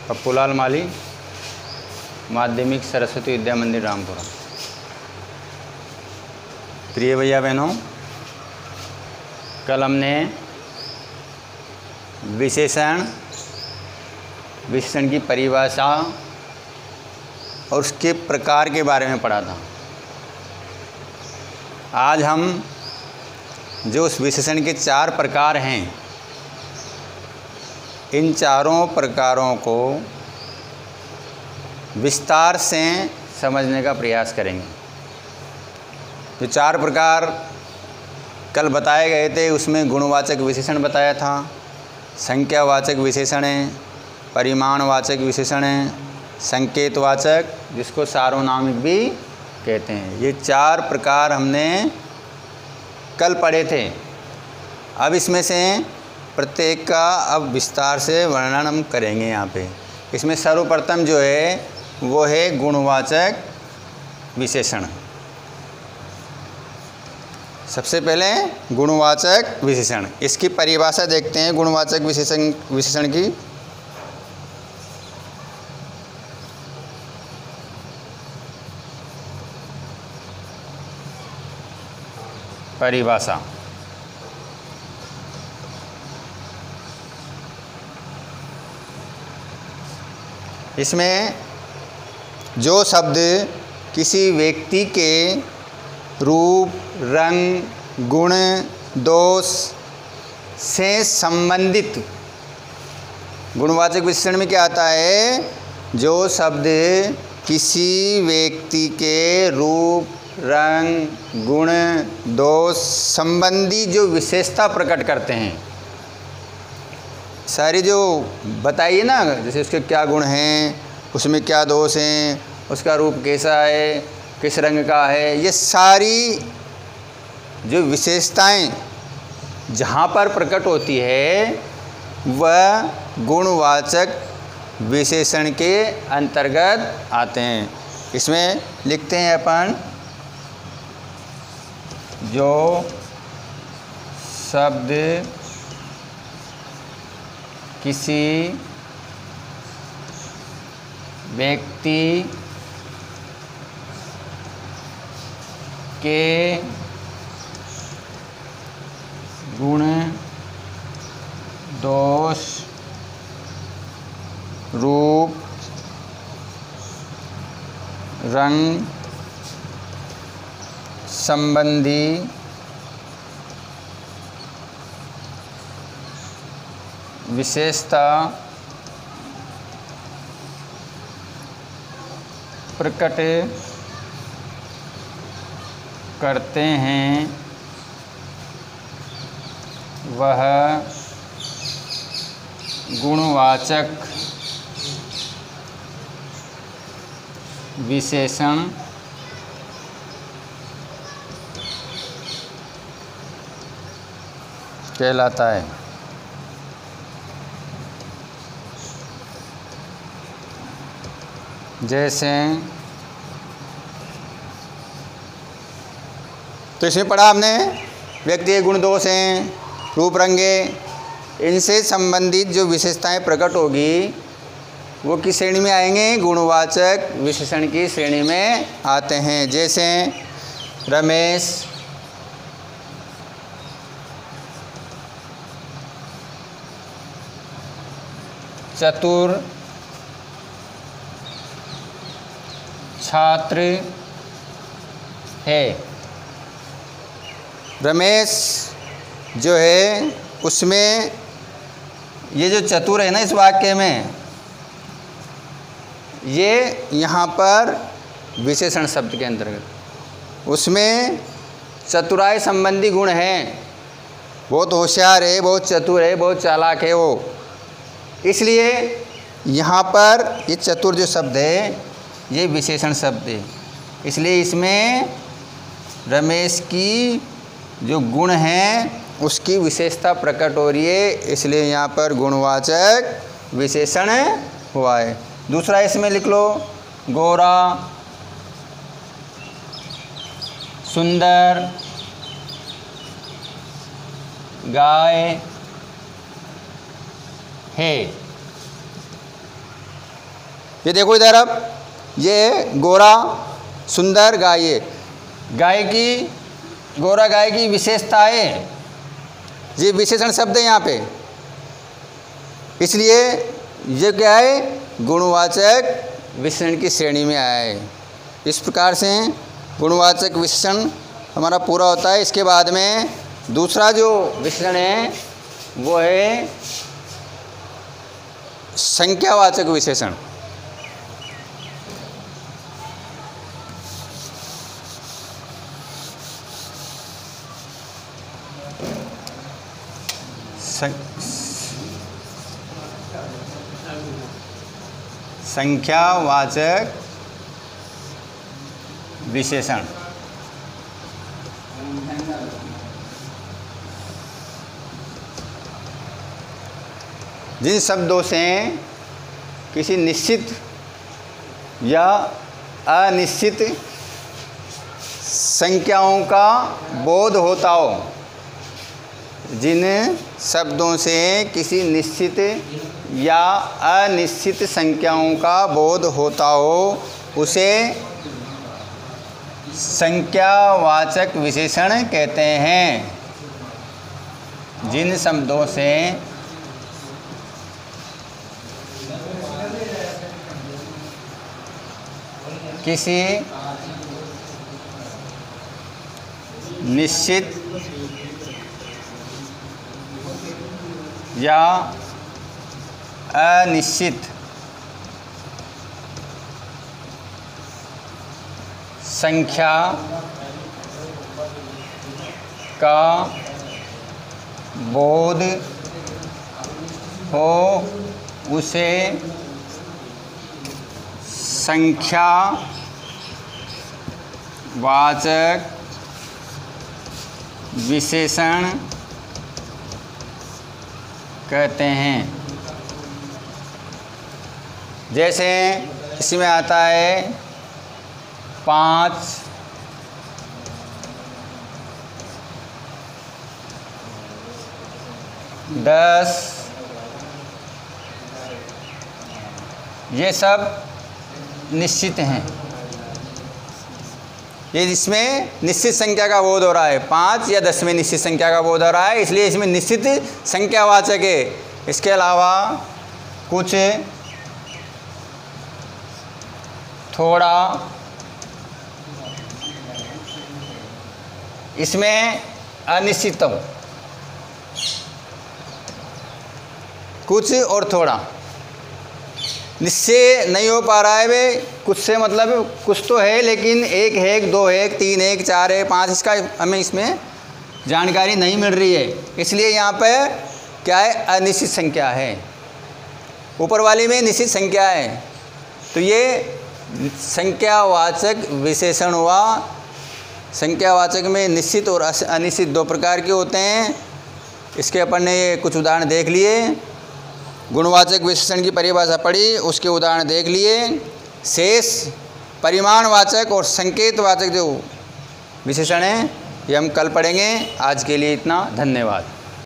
पप्पूलाल माली, माध्यमिक सरस्वती विद्या मंदिर रामपुरा। प्रिय भैया बहनों, कल हमने विशेषण की परिभाषा और उसके प्रकार के बारे में पढ़ा था। आज हम जो उस विशेषण के 4 प्रकार हैं, इन चारों प्रकारों को विस्तार से समझने का प्रयास करेंगे। जो 4 प्रकार कल बताए गए थे, उसमें गुणवाचक विशेषण बताया था, संख्यावाचक विशेषण है, परिमाणवाचक विशेषण है, संकेतवाचक जिसको सार्वनामिक भी कहते हैं। ये 4 प्रकार हमने कल पढ़े थे। अब इसमें से प्रत्येक का अब विस्तार से वर्णन हम करेंगे। यहाँ पे इसमें सर्वप्रथम जो है वो है गुणवाचक विशेषण। सबसे पहले गुणवाचक विशेषण, इसकी परिभाषा देखते हैं। गुणवाचक विशेषण की परिभाषा। इसमें जो शब्द किसी व्यक्ति के रूप, रंग, गुण, दोष से संबंधित, गुणवाचक विशेषण में क्या आता है? जो शब्द किसी व्यक्ति के रूप, रंग, गुण, दोष संबंधी जो विशेषता प्रकट करते हैं, सारी जो बताइए ना, जैसे उसके क्या गुण हैं, उसमें क्या दोष हैं, उसका रूप कैसा है, किस रंग का है, ये सारी जो विशेषताएं जहाँ पर प्रकट होती है वह गुणवाचक विशेषण के अंतर्गत आते हैं। इसमें लिखते हैं अपन, जो शब्द किसी व्यक्ति के गुण, दोष, रूप, रंग संबंधी विशेषता प्रकट करते हैं, वह गुणवाचक विशेषण कहलाता है। जैसे तो इसमें पढ़ा हमने, व्यक्ति के गुण, दोष हैं, रूप, रंगे, इनसे संबंधित जो विशेषताएं प्रकट होगी वो किस श्रेणी में आएंगे? गुणवाचक विशेषण की श्रेणी में आते हैं। जैसे रमेश चतुर छात्र है। रमेश जो है उसमें ये जो चतुर है ना इस वाक्य में, ये यहाँ पर विशेषण शब्द के अंतर्गत, उसमें चतुराई संबंधी गुण हैं। बहुत होशियार है, बहुत चतुर है, बहुत चालाक है वो। इसलिए यहाँ पर ये चतुर जो शब्द है ये विशेषण शब्द है। इसलिए इसमें रमेश की जो गुण हैं उसकी विशेषता प्रकट हो रही है, इसलिए यहाँ पर गुणवाचक विशेषण हुआ है। दूसरा इसमें लिख लो, गोरा, सुंदर, गाय है। ये देखो इधर, अब ये गोरा सुंदर गाय है। गोरा गाय की विशेषताएं, ये विशेषण शब्द है यहाँ पे, इसलिए ये क्या है, गुणवाचक विशेषण की श्रेणी में आया है। इस प्रकार से गुणवाचक विशेषण हमारा पूरा होता है। इसके बाद में दूसरा जो विशेषण है वो है संख्यावाचक विशेषण। संख्यावाचक विशेषण जिन शब्दों से किसी निश्चित या अनिश्चित संख्याओं का बोध होता हो, जिन शब्दों से किसी निश्चित या अनिश्चित संख्याओं का बोध होता हो, उसे संख्यावाचक विशेषण कहते हैं। जिन शब्दों से किसी निश्चित या अनिश्चित संख्या का बोध हो, उसे संख्यावाचक विशेषण कहते हैं। जैसे इसमें आता है 5, 10, ये सब निश्चित हैं। ये इसमें निश्चित संख्या का बोध हो रहा है, 5 या 10 में निश्चित संख्या का बोध हो रहा है, इसलिए इसमें निश्चित संख्यावाचक है। इसके अलावा कुछ थोड़ा, इसमें अनिश्चित, कुछ और थोड़ा निश्चय नहीं हो पा रहा है वे, कुछ से मतलब कुछ तो है लेकिन 1 है, 2 है, 3 है, 4 है, 5, इसका हमें इसमें जानकारी नहीं मिल रही है। इसलिए यहाँ पे क्या है, अनिश्चित संख्या है। ऊपर वाली में निश्चित संख्या है, तो ये संख्यावाचक विशेषण हुआ। संख्यावाचक में निश्चित और अनिश्चित 2 प्रकार के होते हैं। इसके अपन ने कुछ उदाहरण देख लिए। गुणवाचक विशेषण की परिभाषा पढ़ी, उसके उदाहरण देख लिए। शेष परिमाणवाचक और संकेतवाचक जो विशेषण हैं ये हम कल पढ़ेंगे। आज के लिए इतना, धन्यवाद।